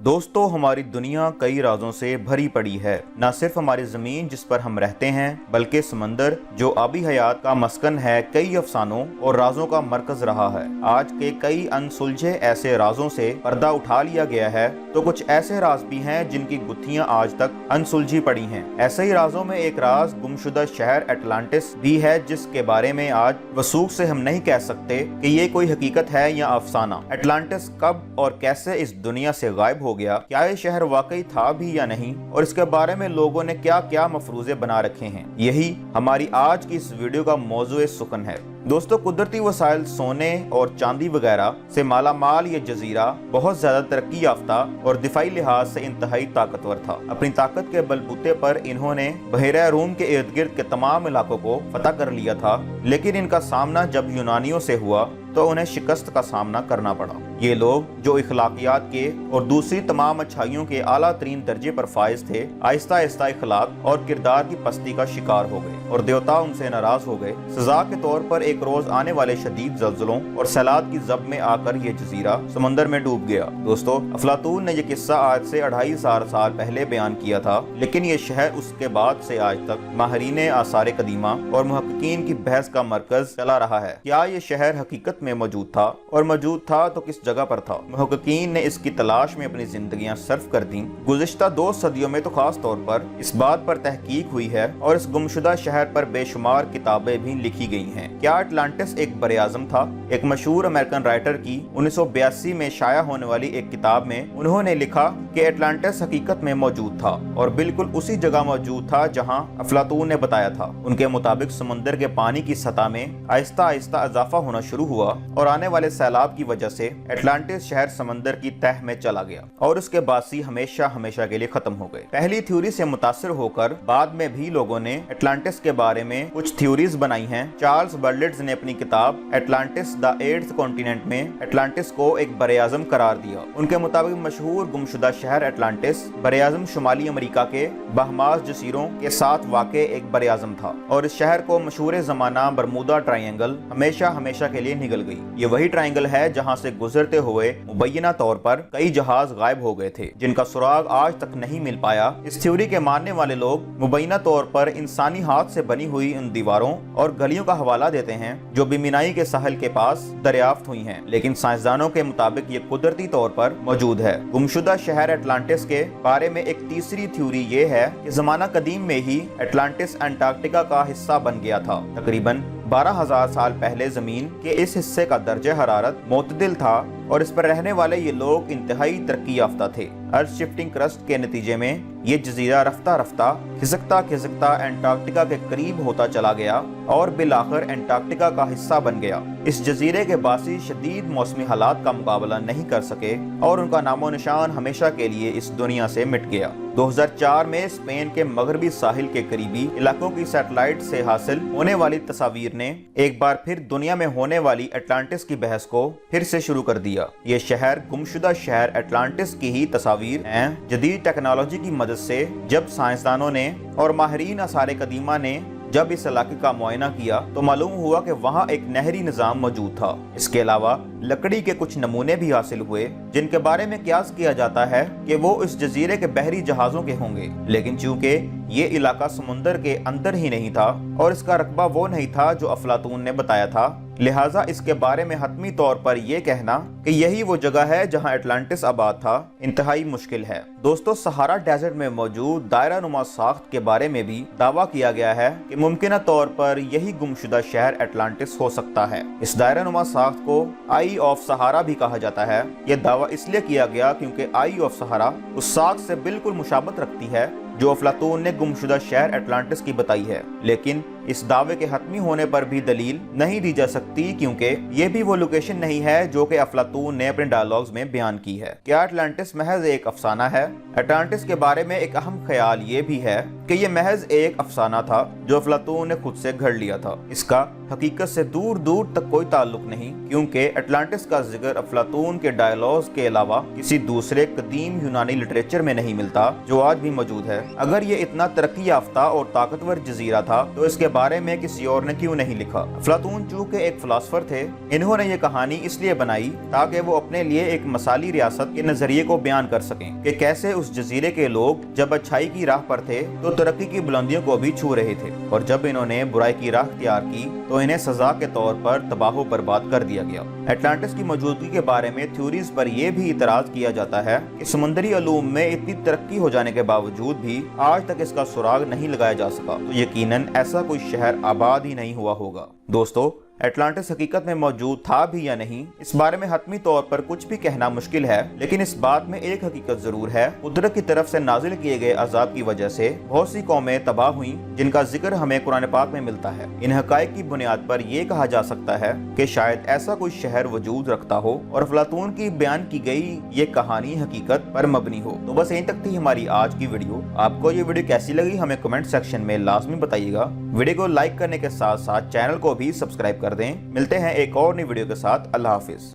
दोस्तों, हमारी दुनिया कई राजों से भरी पड़ी है। न सिर्फ हमारी जमीन जिस पर हम रहते हैं, बल्कि समंदर जो आबी हयात का मस्कन है, कई अफसानों और राजों का मरकज रहा है। आज के कई अनसुलझे ऐसे राजों से पर्दा उठा लिया गया है, तो कुछ ऐसे राज भी हैं जिनकी गुत्थियां आज तक अनसुलझी पड़ी हैं। ऐसे ही राजों में एक राज गुमशुदा शहर अटलांटिस भी है, जिसके बारे में आज वसूख से हम नहीं कह सकते कि ये कोई हकीकत है या अफसाना। अटलांटिस कब और कैसे इस दुनिया से गायब हो गया, क्या ये शहर वाकई था भी या नहीं, और इसके बारे में लोगों ने क्या क्या मफरूजे बना रखे हैं, यही हमारी आज की इस वीडियो का मौजूए सुखन है। दोस्तों, कुदरती वसाइल सोने और चांदी वगैरह से माला माल ये जजीरा बहुत ज्यादा तरक्की याफ्ता और दिफाई लिहाज से इंतहाई ताकतवर था। अपनी ताकत के बलबूते पर इन्होंने बहरा रूम के इर्द गिर्द के तमाम इलाकों को फतह कर लिया था, लेकिन इनका सामना जब यूनानियों से हुआ तो उन्हें शिकस्त का सामना करना पड़ा। ये लोग जो इखलाकियात के और दूसरी तमाम अच्छाइयों के आला तरीन दर्जे पर फाइज थे, आहिस्ता आहिस्ता इखलाक और किरदार की पस्ती का शिकार हो गए और देवता उनसे नाराज हो गए। सजा के तौर पर एक रोज आने वाले शदीद ज़ल्ज़लों और सैलाब की जब में आकर ये जजीरा समंदर में डूब गया। दोस्तों, अफलातून ने यह किस्सा आज से 2500 साल पहले बयान किया था, लेकिन ये शहर उसके बाद से आज तक माहरीन आसार कदीमा और मुहक्किकीन की बहस का मरकज चला रहा है। क्या ये शहर हकीकत में मौजूद था, और मौजूद था तो किस जगह पर था? मुहक्किकीन ने इसकी तलाश में अपनी जिंदगियां सर्फ कर दी। गुज़िश्ता 2 सदियों में तो खास तौर पर इस बात पर तहकीक हुई है और इस गुमशुदा शहर पर बेशुमार किताबें भी लिखी गई हैं। क्या अटलांटिस एक बरे-आज़म था? एक मशहूर अमेरिकन राइटर की 1982 में शाया होने वाली एक किताब में उन्होंने लिखा कि अटलांटिस हकीकत में मौजूद था और बिल्कुल उसी जगह मौजूद था जहां अफलातून ने बताया था। उनके मुताबिक समंदर के पानी की सतह में आहिस्ता आहिस्ता इजाफा होना शुरू हुआ और आने वाले सैलाब की वजह से अटलांटिस शहर समंदर की तह में चला गया और उसके बासी हमेशा हमेशा के लिए खत्म हो गए। पहली थ्योरी से मुतासिर होकर बाद में भी लोगों ने अटलांटिस के बारे में कुछ थ्योरीज बनाई हैं। चार्ल्स बर्लिट्ज ने अपनी किताब अटलांटिस द 8th कॉन्टिनेंट में अटलांटिस को एक बरे-आज़म करार दिया। उनके मुताबिक मशहूर गुमशुदा शहर अटलांटिस बरे-आज़म शुमाली अमेरिका के बहमास जजीरों के साथ वाक़े एक बरे-आज़म था और इस शहर को मशहूर ज़माना बरमूदा ट्रायंगल हमेशा हमेशा के लिए निगल गई। ये वही ट्रायंगल है जहां से गुजरते हुए मुबैना तौर पर कई जहाज गायब हो गए थे, जिनका सुराग आज तक नहीं मिल पाया। इस थ्योरी के मानने वाले लोग मुबैना तौर पर इंसानी हाथ से बनी हुई उन दीवारों और गलियों का हवाला देते हैं जो बिमिनाई के साहिल के पास दरियाफ्त हुई हैं, लेकिन साइंसदानों के मुताबिक ये कुदरती तौर पर मौजूद है। गुमशुदा शहर अटलांटिस के बारे में एक तीसरी थ्योरी ये है कि जमाना कदीम में ही अटलांटिस अंटार्कटिका का हिस्सा बन गया था। तकरीबन 12,000 साल पहले जमीन के इस हिस्से का दर्जे हरारत मोतदिल था और इस पर रहने वाले ये लोग इंतहाई तरक्की याफ्ता थे। अर्थ शिफ्टिंग क्रस्ट के नतीजे में ये जजीरा रफ्ता रफ्ता खिसकता खिसकता अंटार्कटिका के करीब होता चला गया और बिलाखिर अंटार्कटिका का हिस्सा बन गया। इस जजीरे के बासी शदीद मौसमी हालात का मुकाबला नहीं कर सके और उनका नामो निशान हमेशा के लिए इस दुनिया से मिट गया। 2004 में स्पेन के मगरबी साहिल के करीबी इलाकों की सैटेलाइट से हासिल होने वाली तस्वीर ने एक बार फिर दुनिया में होने वाली अटलांटिस की बहस को फिर से शुरू कर दिया। ये शहर गुमशुदा शहर अटलांटिस की ही तस्वीर हैं। जदीद टेक्नोलॉजी की मदद से जब साइंसदानों ने और माहिरीन आसार कदीमा ने जब इस इलाके का मुआयना किया तो मालूम हुआ कि वहाँ एक नहरी निज़ाम मौजूद था। इसके अलावा लकड़ी के कुछ नमूने भी हासिल हुए जिनके बारे में कियास किया जाता है कि वो इस जजीरे के बहरी जहाज़ों के होंगे, लेकिन चूंकि ये इलाका समुंदर के अंदर ही नहीं था और इसका रकबा वो नहीं था जो अफलातून ने बताया था, लिहाजा इसके बारे में हतमी तौर पर यह कहना कि यही वो जगह है जहां अटलांटिस आबाद था इंतहाई मुश्किल है। दोस्तों, सहारा डेजर्ट में मौजूद दायरा नुमा साख्त के बारे में भी दावा किया गया है कि मुमकिन तौर पर यही गुमशुदा शहर अटलांटिस हो सकता है। इस दायरा नुमा साख्त को आई ऑफ सहारा भी कहा जाता है। यह दावा इसलिए किया गया क्योंकि आई ऑफ सहारा उस साख्त से बिल्कुल मुशाबत रखती है जो अफलातून ने गुमशुदा शहर अटलांटिस की बताई है, लेकिन इस दावे के हतमी होने पर भी दलील नहीं दी जा सकती क्योंकि ये भी वो लोकेशन नहीं है जो कि अफलातून ने अपने डायलॉग्स में बयान की है। क्या अटलांटिस महज एक अफसाना है? अटलांटिस के बारे में एक अहम ख्याल ये भी है कि ये महज एक अफसाना था जो अफलातून ने खुद से घड़ लिया था। इसका हकीकत से दूर दूर तक कोई ताल्लुक नहीं, क्योंकि अटलांटिस का जिक्र अफलातून के डायलॉग्स के अलावा किसी दूसरे कदीम यूनानी लिटरेचर में नहीं मिलता जो आज भी मौजूद है। अगर ये इतना तरक्की याफ्ता और ताकतवर जजीरा था तो इसके बारे में किसी और ने क्यों नहीं लिखा। अफलातून चूंकि एक फिलासफर थे, इन्होंने ये कहानी इसलिए बनाई ताकि वो अपने लिए एक मसाली रियासत के नजरिए को बयान कर सकें कि कैसे उस जजीरे के लोग जब अच्छाई की राह पर थे तो तरक्की की बुलंदियों को भी छू रहे थे, और जब इन्होंने बुराई की राह इख्तियार की तो इन्हें सजा के तौर पर तबाह बर्बाद कर दिया गया। अटलांटिस की मौजूदगी के बारे में थ्योरीज पर यह भी इतराज किया जाता है कि समुद्री उलूम में इतनी तरक्की हो जाने के बावजूद भी आज तक इसका सुराग नहीं लगाया जा सका, तो यकीनन ऐसा कोई शहर आबाद ही नहीं हुआ होगा। दोस्तों, अटलांटिस हकीकत में मौजूद था भी या नहीं, इस बारे में हतमी तौर पर कुछ भी कहना मुश्किल है, लेकिन इस बात में एक हकीकत जरूर है, कुदरत की तरफ से नाजिल किए गए अजाब की वजह से बहुत सी कौमें तबाह हुई, जिनका जिक्र हमें कुरान पाक में मिलता है। इन हकायक की बुनियाद पर यह कहा जा सकता है कि शायद ऐसा कोई शहर वजूद रखता हो और अफलातून की बयान की गई ये कहानी हकीकत पर मबनी हो। तो बस यहीं तक थी हमारी आज की वीडियो। आपको ये वीडियो कैसी लगी हमें कमेंट सेक्शन में लाजमी बताइएगा। वीडियो को लाइक करने के साथ साथ चैनल को भी सब्सक्राइब कर दें। मिलते हैं एक और नई वीडियो के साथ। अल्लाह हाफिज।